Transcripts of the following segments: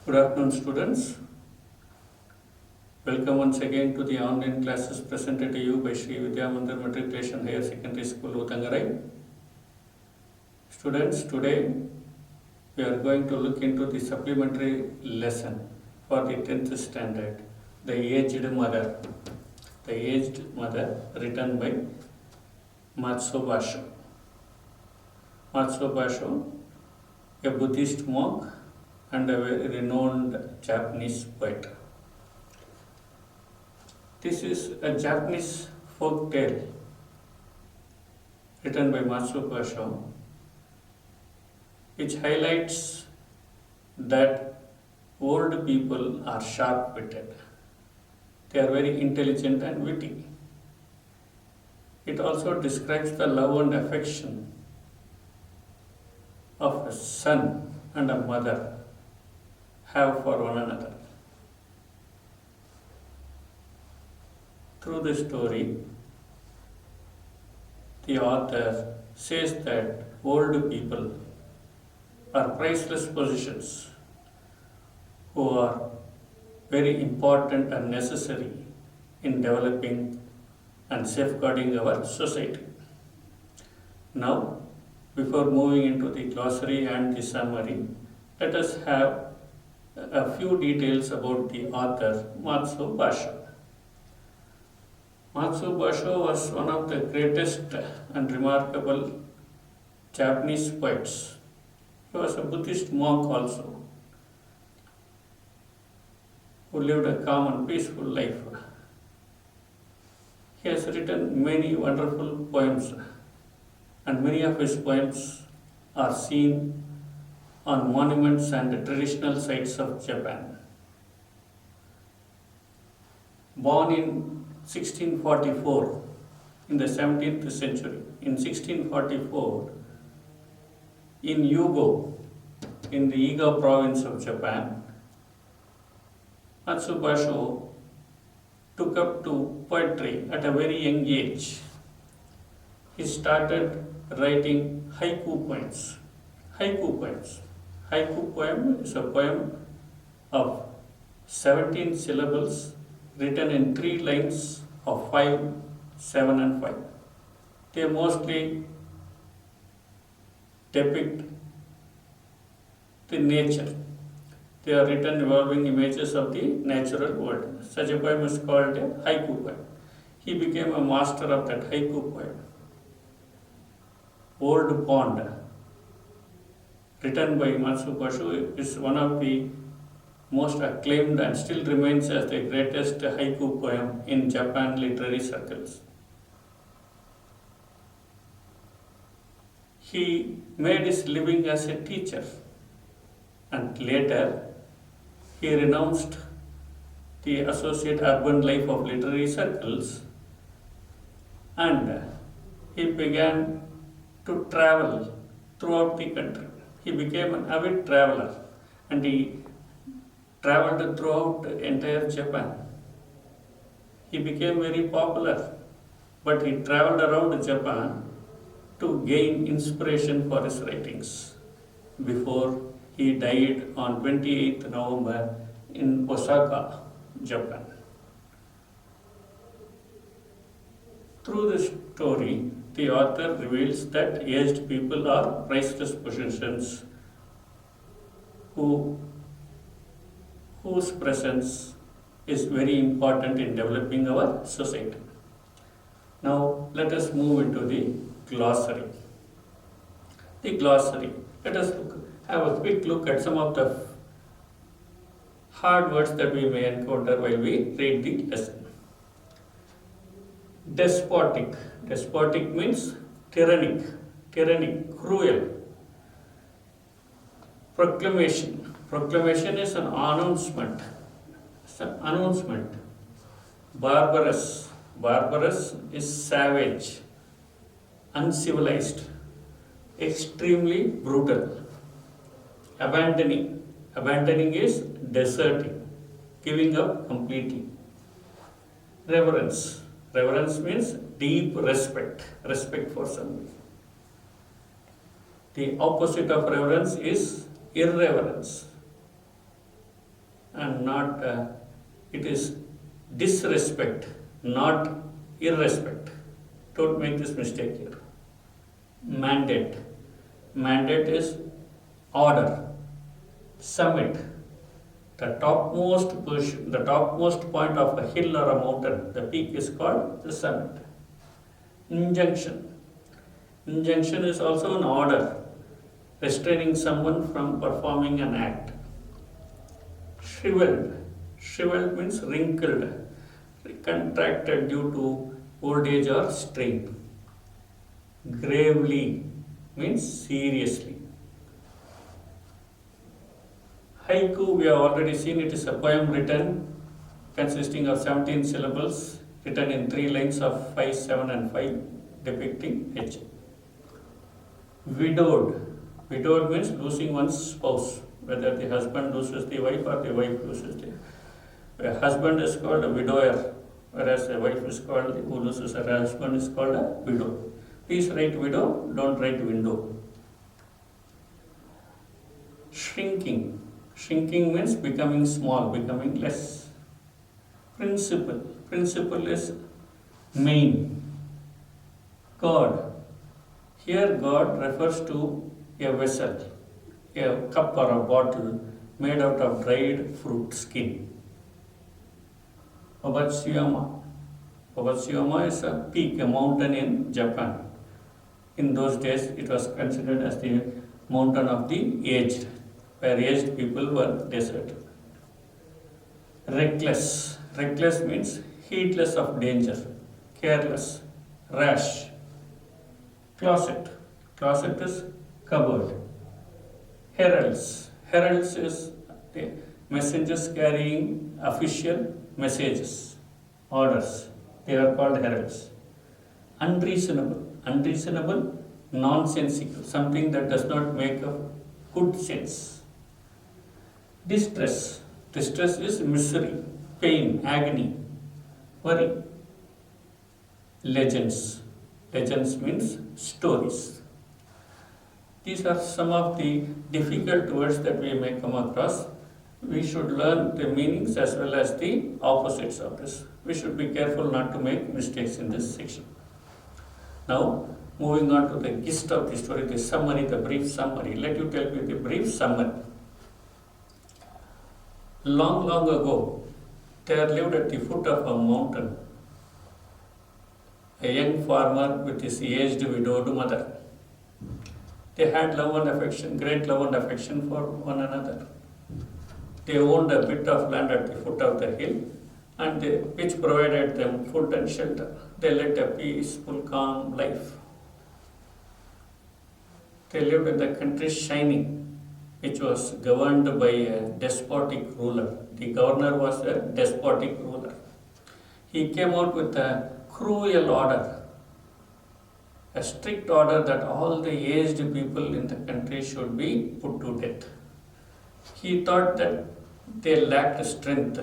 Good afternoon, students. Welcome once again to the online classes presented to you by Sri Vidyamandir Matriculation Higher Secondary School, Uthangarai. Students, today we are going to look into the supplementary lesson for the 10th standard, The Aged Mother. The Aged Mother, written by Matsuo Basho, a Buddhist monk and a very renowned Japanese poet. This is a Japanese folk tale written by Matsuo Basho, which highlights that old people are sharp-witted. They are very intelligent and witty. It also describes the love and affection of a son and a mother have for one another. Through the story, the author says that old people are priceless possessions who are very important and necessary in developing and safeguarding our society. Now, before moving into the glossary and the summary, let us have a few details about the author Matsuo Basho. Matsuo Basho was one of the greatest and remarkable Japanese poets. He was a Buddhist monk also, who lived a calm and peaceful life. He has written many wonderful poems, and many of his poems are seen on monuments and traditional sites of Japan. Born in 1644, in the 17th century, in 1644, in Yugo, in the Iga province of Japan, Matsuo Basho took up to poetry at a very young age. He started writing haiku poems. Haiku poems. Haiku poem is a poem of 17 syllables written in 3 lines of 5, 7 and 5. They mostly depict the nature. They are written involving images of the natural world. Such a poem is called a haiku poem. He became a master of that haiku poem. Old Pond, written by Matsuo Basho, is one of the most acclaimed and still remains as the greatest haiku poem in Japan literary circles. He made his living as a teacher, and later he renounced the associate urban life of literary circles and he began to travel throughout the country. He became an avid traveler and he traveled throughout the entire Japan. He became very popular, but he traveled around Japan to gain inspiration for his writings before he died on 28th November in Osaka, Japan. Through this story, the author reveals that aged people are priceless possessions whose presence is very important in developing our society. Now, let us move into the glossary. The glossary. Let us have a quick look at some of the hard words that we may encounter while we read the lesson. Despotic. Despotic means tyrannic, cruel. Proclamation. Proclamation is an announcement. It's an announcement. Barbarous. Barbarous is savage, uncivilized, extremely brutal. Abandoning. Abandoning is deserting, giving up completely. Reverence. Reverence means deep respect, respect for somebody. The opposite of reverence is irreverence. and not, it is disrespect, not irrespect. Don't make this mistake here. Mandate. Mandate is order. Summit. The topmost point of a hill or a mountain, the peak is called the summit. Injunction. Injunction is also an order, restraining someone from performing an act. Shriveled. Shriveled means wrinkled, contracted due to old age or strain. Gravely means seriously. Haiku, we have already seen, it is a poem written consisting of 17 syllables, written in 3 lines of 5, 7 and 5, depicting H. Widowed. Widowed means losing one's spouse, whether the husband loses the wife or the wife loses the. A husband is called a widower, whereas a wife is called, who loses her husband is called a widow. Please write widow, don't write window. Shrinking. Shrinking means becoming small, becoming less. Principle. Principle is main. God. Here God refers to a vessel, a cup or a bottle made out of dried fruit skin. Obatsuyama. Obatsuyama is a peak, a mountain in Japan. In those days it was considered as the mountain of the aged, where aged people were deserted. Reckless. Reckless means heedless of danger, careless, rash. Closet. Closet is cupboard. Heralds. Heralds is the messengers carrying official messages, orders. They are called heralds. Unreasonable. Unreasonable, nonsensical, something that does not make a good sense. Distress. Distress is misery, pain, agony, worry. Legends. Legends means stories. These are some of the difficult words that we may come across. We should learn the meanings as well as the opposites of this. We should be careful not to make mistakes in this section. Now, moving on to the gist of the story, the summary, the brief summary. Let you tell me the brief summary. Long, long ago, there lived at the foot of a mountain a young farmer with his aged widowed mother. They had love and affection, great love and affection for one another. They owned a bit of land at the foot of the hill, which provided them food and shelter. They led a peaceful, calm life. They lived in the country Shining, which was governed by a despotic ruler. The governor was a despotic ruler. He came out with a cruel order, a strict order that all the aged people in the country should be put to death. He thought that they lacked strength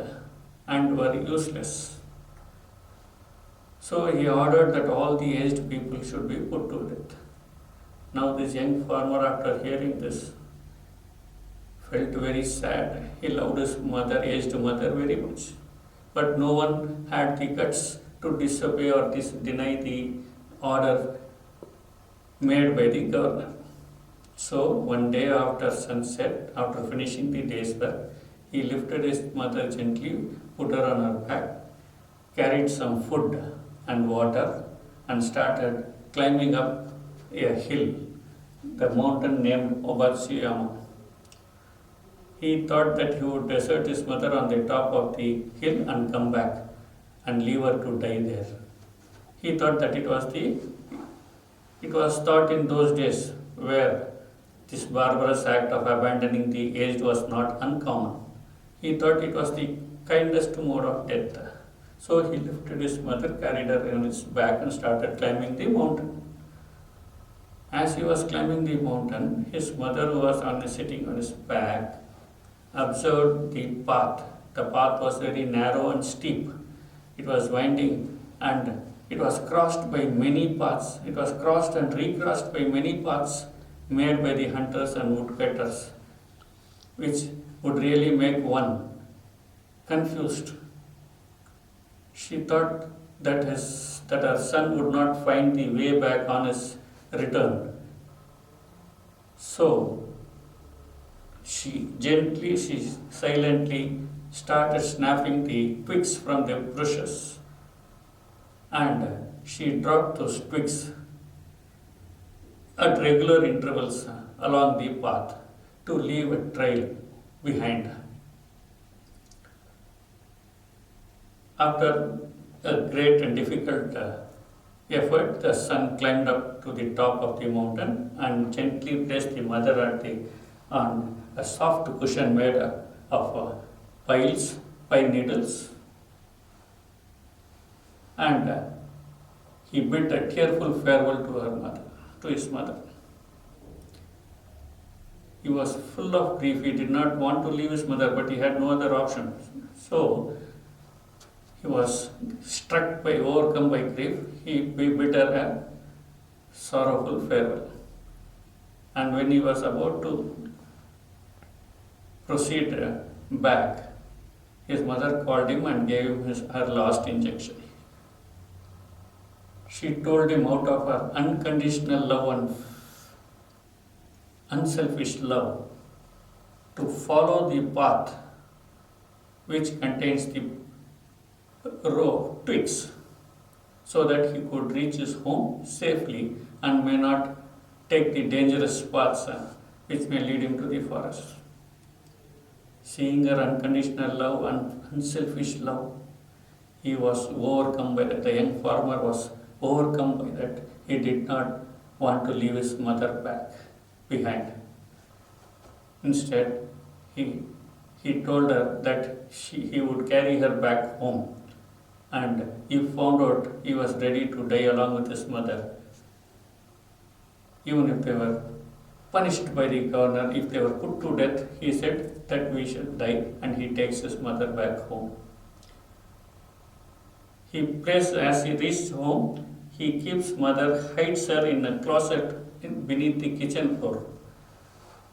and were useless. So he ordered that all the aged people should be put to death. Now this young farmer, after hearing this, felt very sad. He loved his mother, aged mother, very much. But no one had the guts to disobey or deny the order made by the governor. So one day after sunset, after finishing the day's work, he lifted his mother gently, put her on her back, carried some food and water, and started climbing up a hill, the mountain named Obatsuyama. He thought that he would desert his mother on the top of the hill and come back and leave her to die there. He thought that it was thought in those days where this barbarous act of abandoning the aged was not uncommon. He thought it was the kindest mode of death. So he lifted his mother, carried her on his back and started climbing the mountain. As he was climbing the mountain, his mother, who was sitting on his back, observed the path. The path was very narrow and steep. It was winding and it was crossed by many paths. It was crossed and recrossed by many paths made by the hunters and woodcutters, which would really make one confused. She thought that her son would not find the way back on his return. So she silently started snapping the twigs from the bushes, and she dropped those twigs at regular intervals along the path to leave a trail behind. After a great and difficult effort, the son climbed up to the top of the mountain and gently placed the mother on a soft cushion made of pine needles, and he bid a tearful farewell to his mother. He was full of grief. He did not want to leave his mother, but he had no other option. So he was overcome by grief. He bid her a sorrowful farewell. And when he was about to proceed back, his mother called him and gave him her last injection. She told him out of her unconditional love and unselfish love to follow the path which contains the row of twigs, so that he could reach his home safely and may not take the dangerous paths which may lead him to the forest. Seeing her unconditional love and unselfish love, he was overcome by that. The young farmer was overcome by that. He did not want to leave his mother back behind. Instead, he told her that he would carry her back home, and he found out he was ready to die along with his mother. Even if they were punished by the governor, if they were put to death, he said that we should die, and he takes his mother back home. As he reached home, he keeps mother, hides her in a closet beneath the kitchen floor.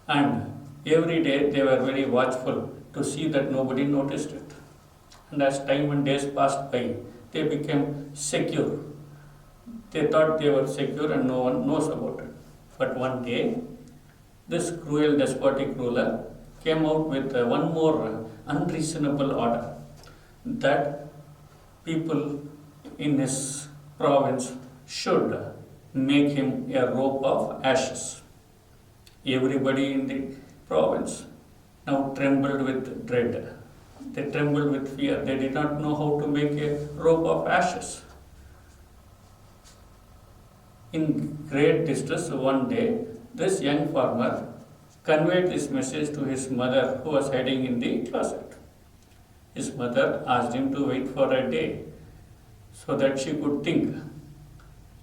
And every day they were very watchful to see that nobody noticed it. And as time and days passed by, they became secure. They thought they were secure and no one knows about it. But one day, this cruel, despotic ruler came out with one more unreasonable order, that people in his province should make him a rope of ashes. Everybody in the province now trembled with dread. They trembled with fear. They did not know how to make a rope of ashes. In great distress, one day, this young farmer conveyed this message to his mother, who was hiding in the closet. His mother asked him to wait for a day so that she could think.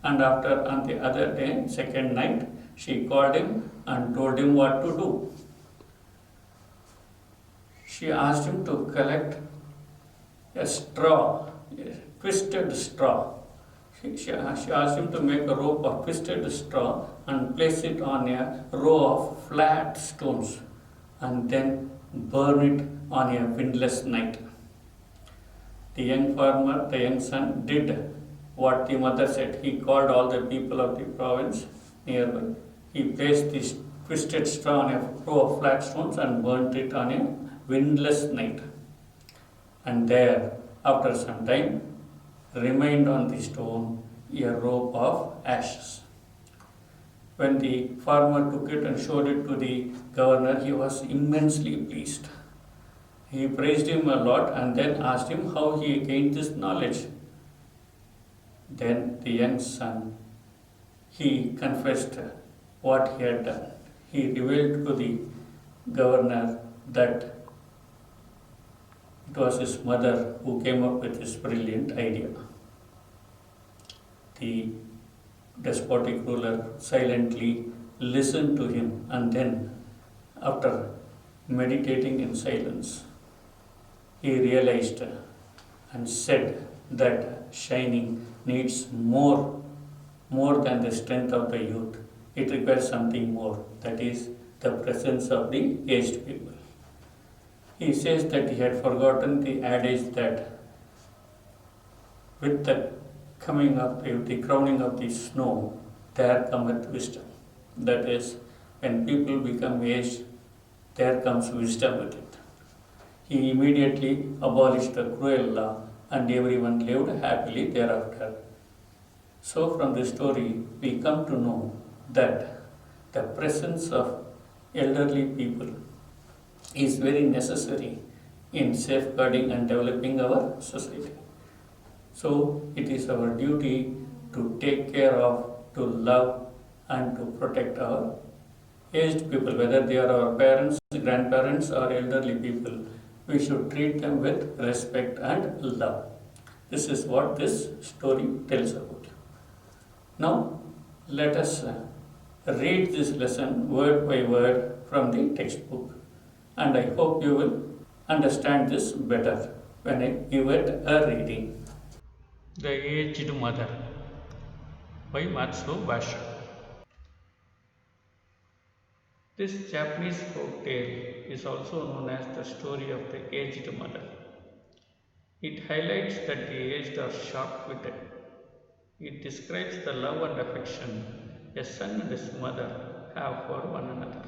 And on the other day, second night, she called him and told him what to do. She asked him to collect a straw, a twisted straw. She asked him to make a rope of twisted straw and place it on a row of flat stones and then burn it on a windless night. The young farmer, the young son, did what the mother said. He called all the people of the province nearby. He placed this twisted straw on a row of flat stones and burnt it on a windless night. And there, after some time, remained on the stone a rope of ashes. When the farmer took it and showed it to the governor, he was immensely pleased. He praised him a lot and then asked him how he gained this knowledge. Then the young son, he confessed what he had done. He revealed to the governor that it was his mother who came up with this brilliant idea. The despotic ruler silently listened to him, and then, after meditating in silence, he realized and said that shining needs more than the strength of the youth. It requires something more, that is the presence of the aged people. He says that he had forgotten the adage that with the with the crowning of the snow, there cometh wisdom. That is, when people become aged, there comes wisdom with it. He immediately abolished the cruel law and everyone lived happily thereafter. So, from this story, we come to know that the presence of elderly people is very necessary in safeguarding and developing our society. So, it is our duty to take care of, to love, and to protect our aged people, whether they are our parents, grandparents, or elderly people. We should treat them with respect and love. This is what this story tells about. Now, let us read this lesson word by word from the textbook, and I hope you will understand this better when I give it a reading. The Aged Mother by Matsu. This Japanese folk tale is also known as the story of the aged mother. It highlights that the aged are sharp-witted. It describes the love and affection a son and his mother have for one another.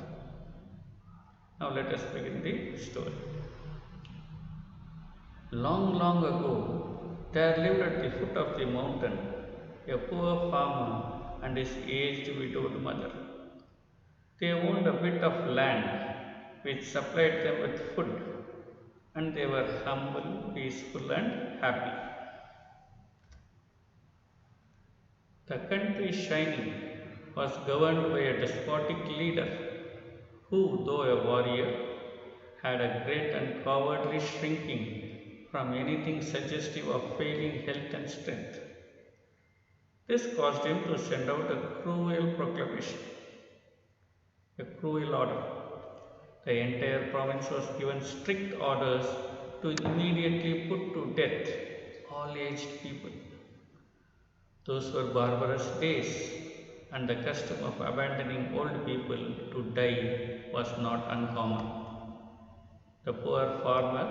Now let us begin the story. Long, long ago, there lived at the foot of the mountain a poor farmer and his aged widowed mother. They owned a bit of land which supplied them with food, and they were humble, peaceful, and happy. The country Shining was governed by a despotic leader who, though a warrior, had a great and cowardly shrinking from anything suggestive of failing health and strength. This caused him to send out a cruel proclamation, a cruel order. The entire province was given strict orders to immediately put to death all aged people. Those were barbarous days, and the custom of abandoning old people to die was not uncommon. The poor farmer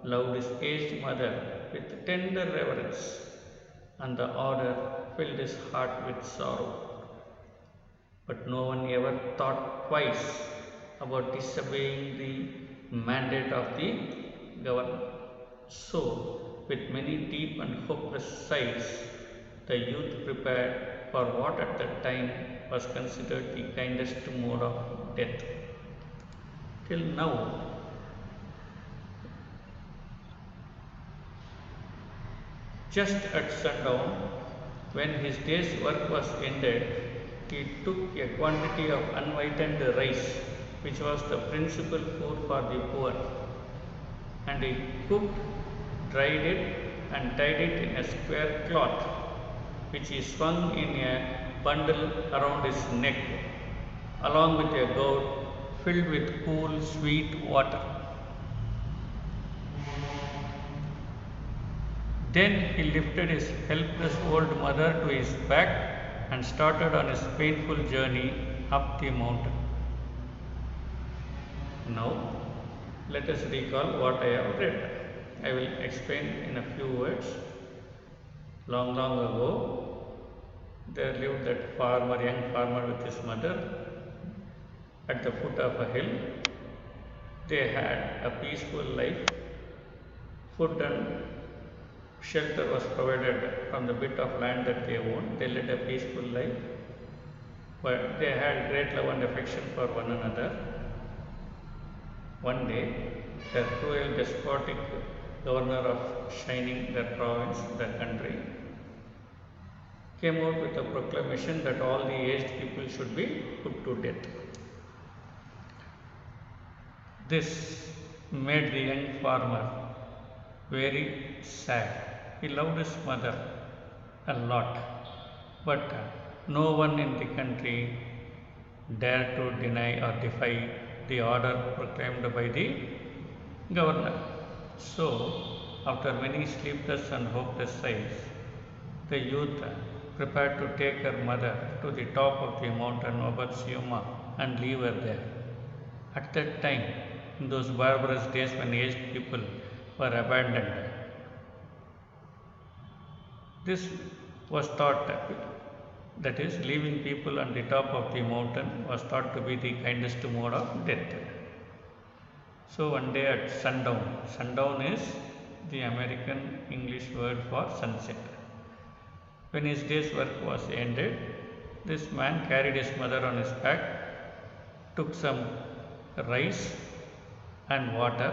loved his aged mother with tender reverence, and the order filled his heart with sorrow. But no one ever thought twice about disobeying the mandate of the governor. So, with many deep and hopeless sighs, the youth prepared for what at that time was considered the kindest mode of death. Till now, just at sundown, when his day's work was ended, he took a quantity of unwhitened rice, which was the principal food for the poor, and he cooked, dried it, and tied it in a square cloth, which he swung in a bundle around his neck, along with a gourd filled with cool, sweet water. Then he lifted his helpless old mother to his back and started on his painful journey up the mountain. Now, let us recall what I have read. I will explain in a few words. Long, long ago, there lived that young farmer with his mother at the foot of a hill. They had a peaceful life. Food and shelter was provided from the bit of land that they owned. They led a peaceful life, but they had great love and affection for one another. One day, the cruel despotic governor of Shining, that province, that country, came out with a proclamation that all the aged people should be put to death. This made the young farmer very sad. He loved his mother a lot, but no one in the country dared to deny or defy the order proclaimed by the governor. So, after many sleepless and hopeless sighs, the youth prepared to take her mother to the top of the mountain Obatsuyama and leave her there. At that time, in those barbarous days when aged people were abandoned. This was thought, that is, leaving people on the top of the mountain was thought to be the kindest mode of death. So one day at sundown, sundown is the American English word for sunset. When his day's work was ended, this man carried his mother on his back, took some rice and water,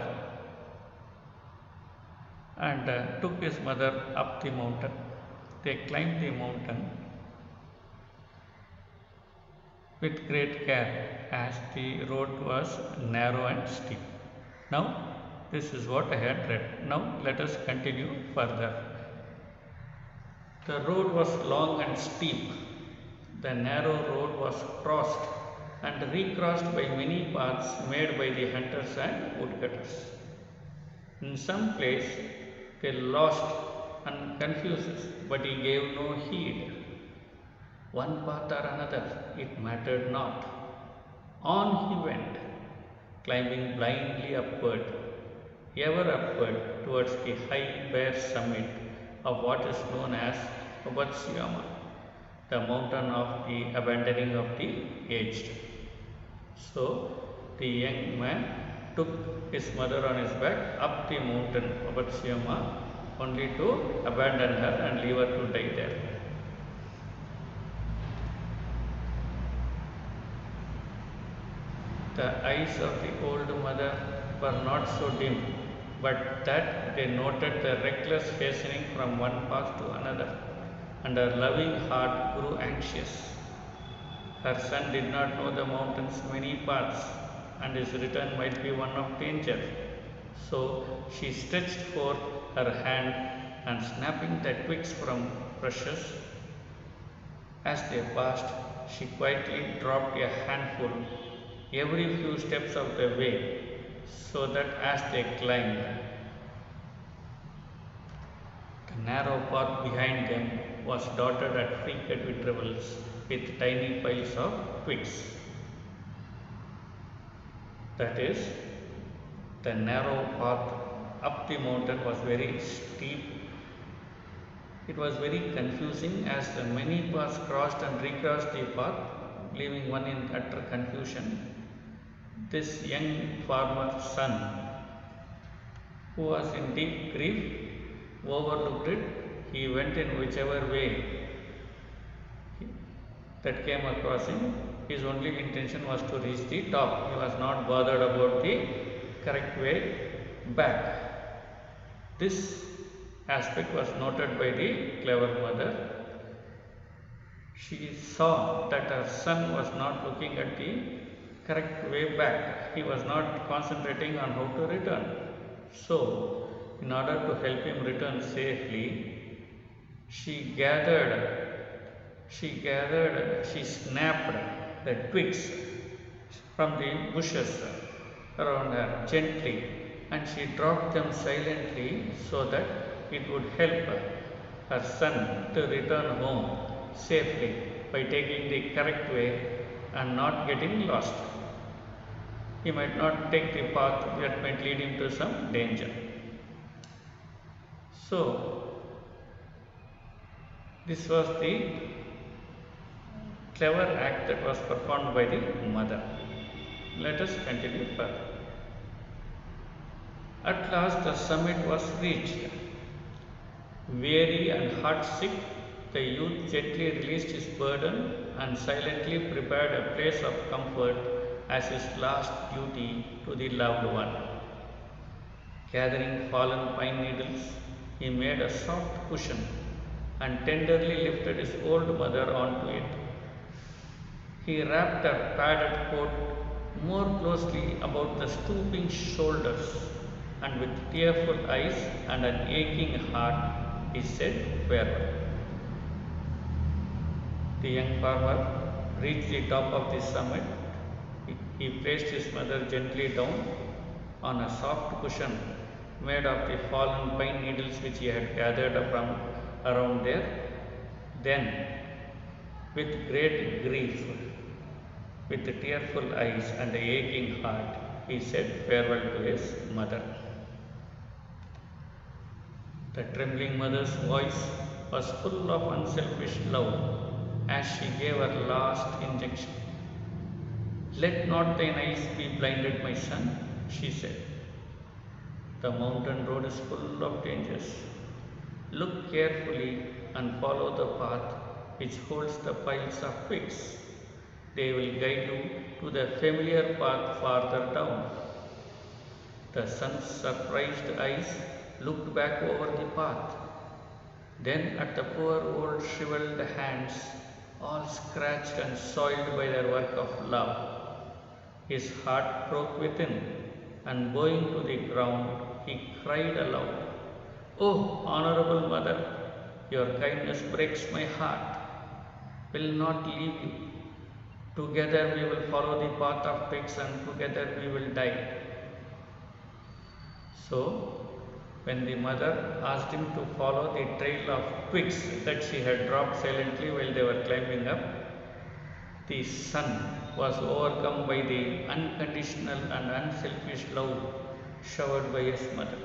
and took his mother up the mountain. They climbed the mountain with great care as the road was narrow and steep. Now, this is what I had read. Now, let us continue further. The road was long and steep. The narrow road was crossed and recrossed by many paths made by the hunters and woodcutters. In some place they lost and confused, but he gave no heed. One path or another, it mattered not. On he went, climbing blindly upward, ever upward towards the high bare summit of what is known as BY.Mr.B.AMAR, the mountain of the abandoning of the aged. So the young man took his mother on his back up the mountain BY.Mr.B.AMAR only to abandon her and leave her to die there. The eyes of the old mother were not so dim, but that they noted the reckless hastening from one path to another, and her loving heart grew anxious. Her son did not know the mountain's many paths, and his return might be one of danger. So she stretched forth her hand, and snapping the twigs from bushes as they passed, she quietly dropped a handful every few steps of the way, so that as they climbed, the narrow path behind them was dotted at frequent intervals with tiny piles of twigs. That is, the narrow path up the mountain was very steep. It was very confusing as the many paths crossed and recrossed the path, leaving one in utter confusion. This young farmer's son, who was in deep grief, overlooked it. He went in whichever way that came across him. His only intention was to reach the top. He was not bothered about the correct way back. This aspect was noted by the clever mother. She saw that her son was not looking at the correct way back. He was not concentrating on how to return. So, in order to help him return safely, she snapped the twigs from the bushes around her gently, and she dropped them silently so that it would help her son to return home safely by taking the correct way and not getting lost. He might not take the path that might lead him to some danger. So, this was the clever act that was performed by the mother. Let us continue further. At last the summit was reached. Weary and heartsick, the youth gently released his burden and silently prepared a place of comfort as his last duty to the loved one. Gathering fallen pine needles, he made a soft cushion and tenderly lifted his old mother onto it. He wrapped her padded coat more closely about the stooping shoulders, and with tearful eyes and an aching heart, he said farewell. The young farmer reached the top of the summit. He placed his mother gently down on a soft cushion made of the fallen pine needles which he had gathered from around there. Then, with great grief, with tearful eyes and a aching heart, he said farewell to his mother. The trembling mother's voice was full of unselfish love as she gave her last injection. "Let not thine eyes be blinded, my son," she said. "The mountain road is full of dangers. Look carefully and follow the path which holds the piles of twigs. They will guide you to the familiar path farther down." The son's surprised eyes looked back over the path, then at the poor old shriveled hands, all scratched and soiled by their work of love. His heart broke within, and bowing to the ground, he cried aloud, "Oh, honorable mother, your kindness breaks my heart. Will not leave you. Together we will follow the path of twigs, and together we will die." So, when the mother asked him to follow the trail of twigs that she had dropped silently while they were climbing up, the son was overcome by the unconditional and unselfish love showered by his mother.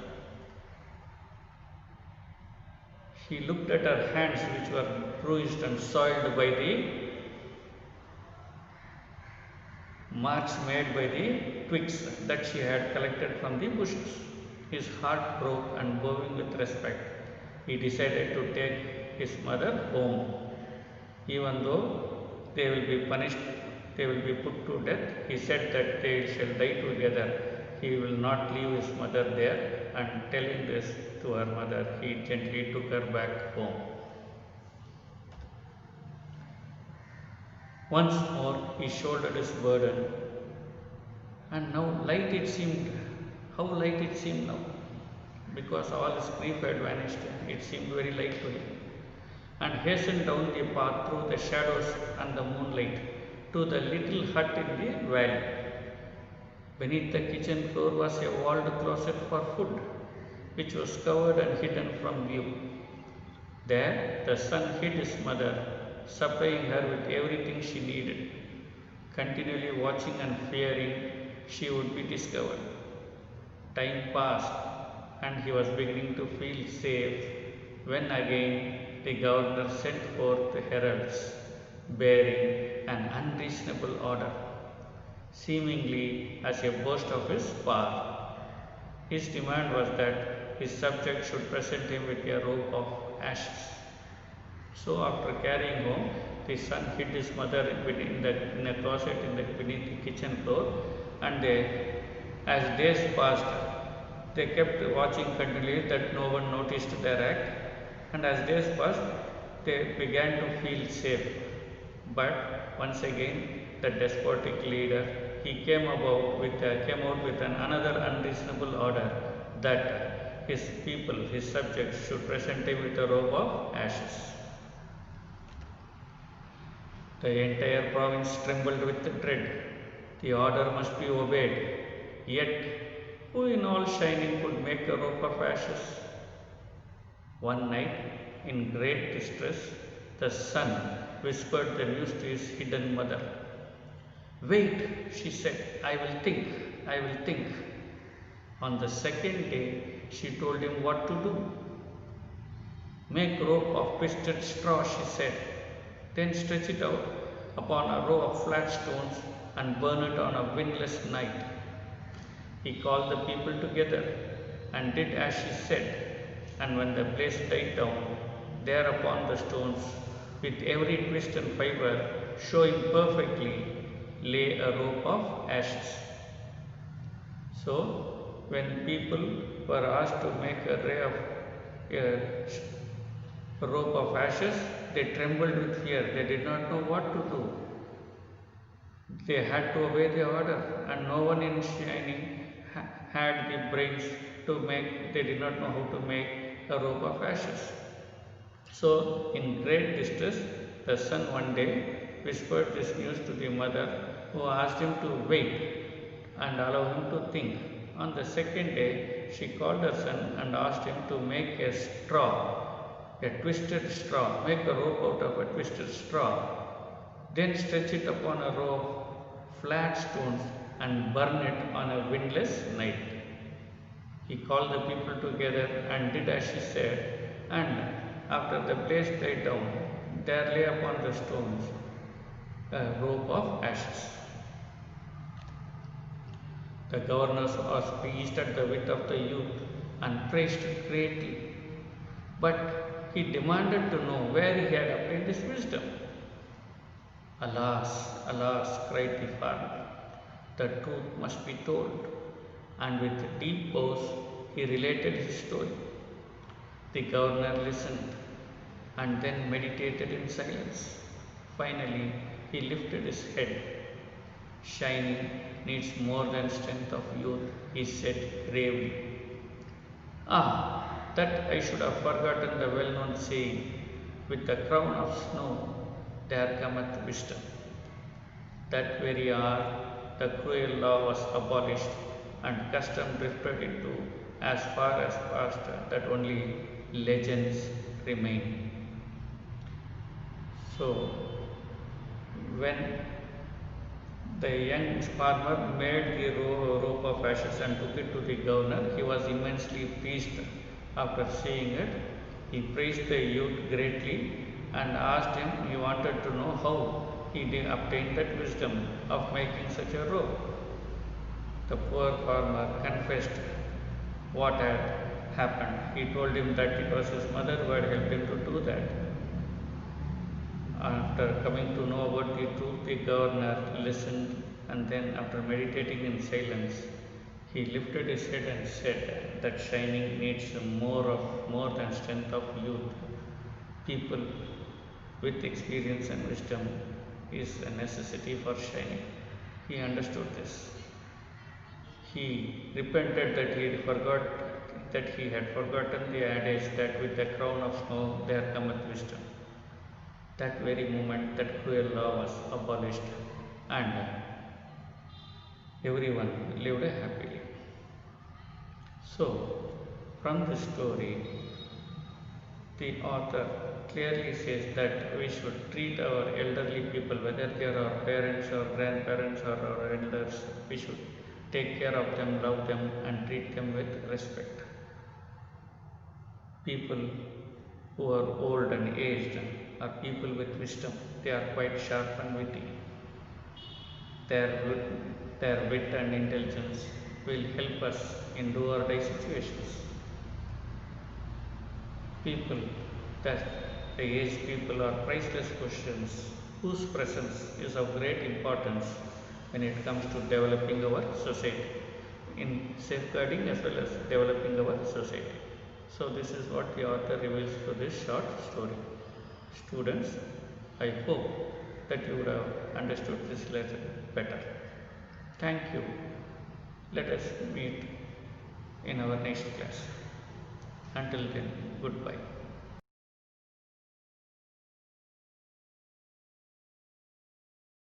He looked at her hands, which were bruised and soiled by the marks made by the twigs that she had collected from the bushes. His heart broke, and bowing with respect, he decided to take his mother home. Even though they will be punished, they will be put to death, he said that they shall die together. He will not leave his mother there, and telling this to her mother, he gently took her back home. Once more he shouldered his burden, and now how light it seemed now, because all his grief had vanished. It seemed very light to him, and hastened down the path through the shadows and the moonlight to the little hut in the valley. Beneath the kitchen floor was a walled closet for food, which was covered and hidden from view. There the son hid his mother, supplying her with everything she needed, continually watching and fearing she would be discovered. Time passed, and he was beginning to feel safe when again the governor sent forth heralds bearing an unreasonable order, seemingly as a boast of his power. His demand was that his subject should present him with a robe of ashes. So after carrying home, the son hid his mother in a closet beneath the kitchen floor, and as days passed, they kept watching continually that no one noticed their act, and as days passed, they began to feel safe. But once again, the despotic leader, he came out with another unreasonable order that his people, his subjects, should present him with a robe of ashes. The entire province trembled with dread. The order must be obeyed. Yet, who in all shining could make a robe of ashes? One night, in great distress, the son whispered the news to his hidden mother. "Wait," she said, I will think. On the second day, she told him what to do. "Make rope of twisted straw," she said. "Then stretch it out upon a row of flat stones and burn it on a windless night." He called the people together and did as she said, and when the blaze died down, there upon the stones, with every twist and fiber showing perfectly, lay a rope of ashes. So, when people were asked to make a rope of ashes, they trembled with fear. They did not know what to do. They had to obey the order, and no one in Shining had the brains to they did not know how to make a rope of ashes. So, in great distress, the son one day whispered this news to the mother, who asked him to wait and allow him to think. On the second day, she called her son and asked him to make a twisted straw, make a rope out of a twisted straw, then stretch it upon a row of flat stones and burn it on a windless night. He called the people together and did as she said, and after the blaze died down, there lay upon the stones a rope of ashes. The governor was pleased at the wit of the youth and praised it greatly. But he demanded to know where he had obtained this wisdom. Alas, alas, cried the farmer, the truth must be told. And with deep bows, he related his story. The governor listened and then meditated in silence. Finally, he lifted his head. Shining needs more than strength of youth, he said gravely. Ah, that I should have forgotten the well-known saying, with the crown of snow there cometh wisdom. That very hour the cruel law was abolished and custom drifted into as far as past that only legends remain. So, when the young farmer made the rope of ashes and took it to the governor, he was immensely pleased after seeing it. He praised the youth greatly and asked him, he wanted to know how he obtained that wisdom of making such a rope. The poor farmer confessed what had happened. He told him that it was his mother who had helped him to do that. After coming to know about the truth, the governor listened, and then, after meditating in silence, he lifted his head and said that shining needs more than strength of youth. People with experience and wisdom is a necessity for shining. He understood this. He repented that he had forgotten the adage that with the crown of snow there cometh wisdom. That very moment that cruel law was abolished and everyone lived happily. So, from this story, the author clearly says that we should treat our elderly people, whether they are our parents or grandparents or our elders, we should take care of them, love them, and treat them with respect. People who are old and aged are people with wisdom. They are quite sharp and witty. Their wit and intelligence will help us in do or die situations. People, that the aged people are priceless questions whose presence is of great importance when it comes to developing our society, in safeguarding as well as developing our society. So this is what the author reveals to this short story. Students, I hope that you would have understood this lesson better. Thank you. Let us meet in our next class. Until then, goodbye.